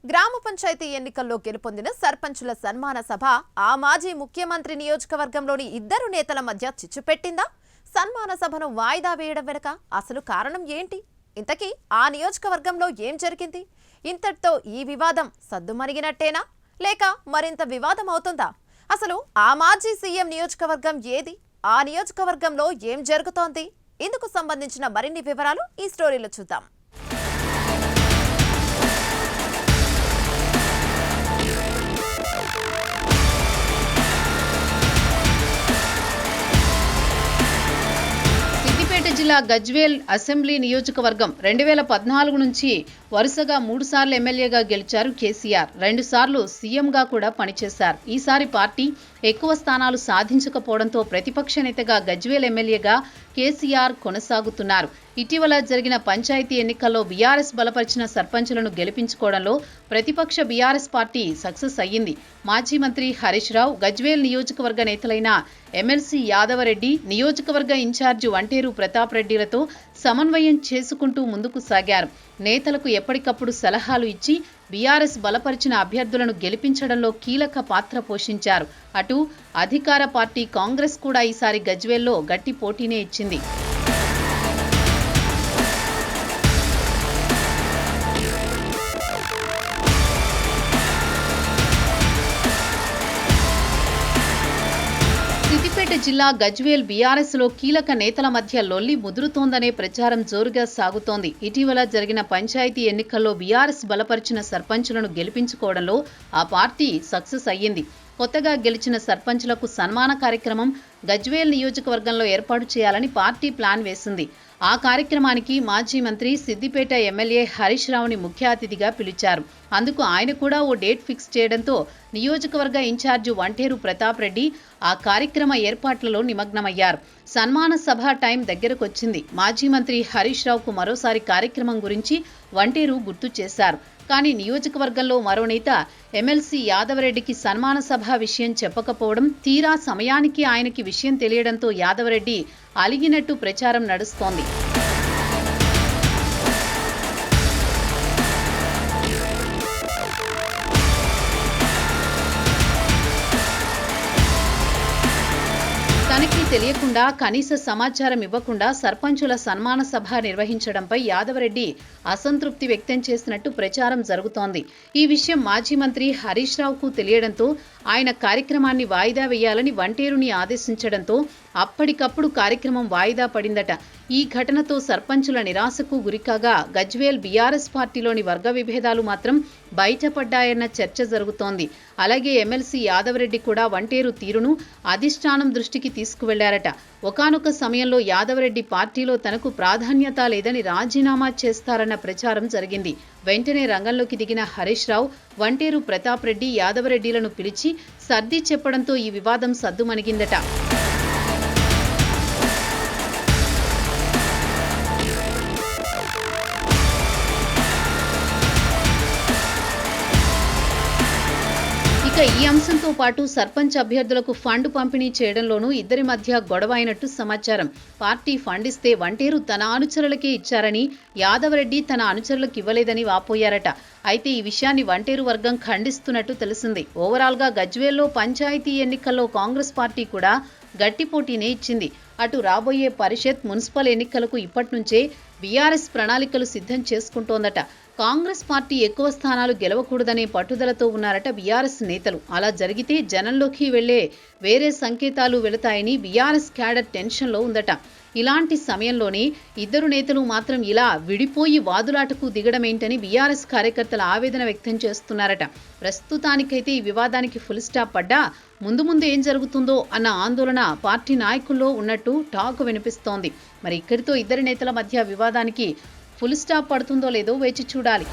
గ్రామ పంచాయతీ ఎన్నికల్లో గెలుపొందిన సర్పంచుల సన్మాన సభ ఆ మాజీ ముఖ్యమంత్రి నియోజకవర్గంలోని ఇద్దరు నేతల మధ్య చిచ్చుపెట్టిందా? సన్మాన సభను వాయిదా వేయడం వెనుక అసలు కారణం ఏంటి? ఇంతకీ ఆ నియోజకవర్గంలో ఏం జరిగింది? ఇంతటితో ఈ వివాదం సద్దుమణిగినట్టేనా లేక మరింత వివాదం అవుతుందా? అసలు ఆ మాజీ సీఎం నియోజకవర్గం ఏది? ఆ నియోజకవర్గంలో ఏం జరుగుతోంది? ఇందుకు సంబంధించిన మరిన్ని వివరాలు ఈ స్టోరీలో చూద్దాం. సిద్దిపేట జిల్లా గజ్వేల్ అసెంబ్లీ నియోజకవర్గం 2014 నుంచి వరుసగా 3 సార్లు ఎమ్మెల్యేగా గెలిచారు కేసీఆర్. 2 సార్లు సీఎంగా కూడా పనిచేశారు. ఈసారి పార్టీ ఎక్కువ స్థానాలు సాధించకపోవడంతో ప్రతిపక్ష నేతగా గజ్వేల్ ఎమ్మెల్యేగా కేసీఆర్ కొనసాగుతున్నారు. ఇటీవల జరిగిన పంచాయతీ ఎన్నికల్లో బీఆర్ఎస్ బలపరిచిన సర్పంచులను గెలిపించుకోవడంలో ప్రతిపక్ష బీఆర్ఎస్ పార్టీ సక్సెస్ అయ్యింది. మాజీ మంత్రి హరీష్ రావు, గజ్వేల్ నియోజకవర్గ నేతలైన ఎమ్మెల్సీ యాదవరెడ్డి, నియోజకవర్గ ఇన్ఛార్జి వంటేరు ప్రతాప్ రెడ్డిలతో సమన్వయం చేసుకుంటూ ముందుకు సాగారు. నేతలకు ఎప్పటికప్పుడు సలహాలు ఇచ్చి బీఆర్ఎస్ బలపరిచిన అభ్యర్థులను గెలిపించడంలో కీలక పాత్ర పోషించారు. అటు అధికార పార్టీ కాంగ్రెస్ కూడా ఈసారి గజ్వేల్లో గట్టి పోటీనే ఇచ్చింది. సిద్దిపేట జిల్లా గజ్వేల్ బీఆర్ఎస్ లో కీలక నేతల మధ్య లొల్లి ముదురుతోందనే ప్రచారం జోరుగా సాగుతోంది. ఇటీవల జరిగిన పంచాయతీ ఎన్నికల్లో బీఆర్ఎస్ బలపరిచిన సర్పంచులను గెలిపించుకోవడంలో ఆ పార్టీ సక్సెస్ అయ్యింది. కొత్తగా గెలిచిన సర్పంచులకు సన్మాన కార్యక్రమం గజ్వేల్ నియోజకవర్గంలో ఏర్పాటు చేయాలని పార్టీ ప్లాన్ వేసింది. ఆ కార్యక్రమానికి మాజీ మంత్రి, సిద్దిపేట ఎమ్మెల్యే హరీష్ రావుని ముఖ్య అతిథిగా పిలిచారు. అందుకు ఆయన కూడా ఓ డేట్ ఫిక్స్ చేయడంతో నియోజకవర్గ ఇన్ఛార్జి వంటేరు ప్రతాప్ రెడ్డి ఆ కార్యక్రమ ఏర్పాట్లలో నిమగ్నమయ్యారు. సన్మాన సభ టైం దగ్గరకొచ్చింది. మాజీ మంత్రి హరీష్ రావుకు మరోసారి కార్యక్రమం గురించి వంటేరు గుర్తు చేశారు. కానీ నియోజకవర్గంలో మరో నేత ఎమ్మెల్సీ యాదవరెడ్డికి సన్మాన సభ విషయం చెప్పకపోవడం, తీరా సమయానికి ఆయనకి విషయం తెలియడంతో యాదవరెడ్డి అలిగినట్టు ప్రచారం నడుస్తోంది. తనకి తెలియకుండా, కనీస సమాచారం ఇవ్వకుండా సర్పంచుల సన్మాన సభ నిర్వహించడంపై యాదవరెడ్డి అసంతృప్తి వ్యక్తం చేసినట్టు ప్రచారం జరుగుతోంది. ఈ విషయం మాజీ మంత్రి హరీష్ రావుకు తెలియడంతో ఆయన కార్యక్రమాన్ని వాయిదా వేయాలని వంటేరుని ఆదేశించడంతో అప్పటికప్పుడు కార్యక్రమం వాయిదా పడిందట. ఈ ఘటనతో సర్పంచుల నిరాశకు గురికాగా గజ్వేల్ బీఆర్ఎస్ పార్టీలోని వర్గ విభేదాలు మాత్రం బయటపడ్డాయన్న చర్చ జరుగుతోంది. అలాగే ఎమ్మెల్సీ యాదవరెడ్డి కూడా వంటేరు తీరును అధిష్టానం దృష్టికి తీసుకువెళ్లారట. ఒకానొక సమయంలో యాదవరెడ్డి పార్టీలో తనకు ప్రాధాన్యత లేదని రాజీనామా చేస్తారన్న ప్రచారం జరిగింది. వెంటనే రంగంలోకి దిగిన హరీష్ రావు, వంటేరు ప్రతాప్ రెడ్డి యాదవరెడ్డిలను పిలిచి సర్ది చెప్పడంతో ఈ వివాదం సద్దుమణిగిందట. ఇక ఈ అంశంతో పాటు సర్పంచ్ అభ్యర్థులకు ఫండ్ పంపిణీ చేయడంలోనూ ఇద్దరి మధ్య గొడవ అయినట్టు సమాచారం. పార్టీ ఫండ్ ఇస్తే వంటేరు తన అనుచరులకే ఇచ్చారని, యాదవరెడ్డి తన అనుచరులకు ఇవ్వలేదని వాపోయారట. అయితే ఈ విషయాన్ని వంటేరు వర్గం ఖండిస్తున్నట్టు తెలిసింది. ఓవరాల్గా గజ్వేల్లో పంచాయతీ ఎన్నికల్లో కాంగ్రెస్ పార్టీ కూడా గట్టి పోటీనే ఇచ్చింది. అటు రాబోయే పరిషత్, మున్సిపల్ ఎన్నికలకు ఇప్పటినుంచే బీఆర్ఎస్ ప్రణాళికలు సిద్ధం చేసుకుంటోందట. కాంగ్రెస్ పార్టీ ఎక్కువ స్థానాలు గెలవకూడదనే పట్టుదలతో ఉన్నారట బీఆర్ఎస్ నేతలు. అలా జరిగితే జనంలోకి వెళ్లే వేరే సంకేతాలు వెళతాయని బీఆర్ఎస్ క్యాడర్ టెన్షన్లో ఉందట. ఇలాంటి సమయంలోనే ఇద్దరు నేతలు మాత్రం ఇలా విడిపోయి వాదులాటకు దిగడమేంటని బీఆర్ఎస్ కార్యకర్తలు ఆవేదన వ్యక్తం చేస్తున్నారట. ప్రస్తుతానికైతే ఈ వివాదానికి ఫుల్ స్టాప్ పడ్డా ముందు ఏం జరుగుతుందో అన్న ఆందోళన పార్టీ నాయకుల్లో ఉన్నట్టు టాక్ వినిపిస్తోంది. మరి ఇక్కడితో ఇద్దరు నేతల మధ్య వివాదానికి ఫుల్ స్టాప్ పడుతుందో లేదో వేచి చూడాలి.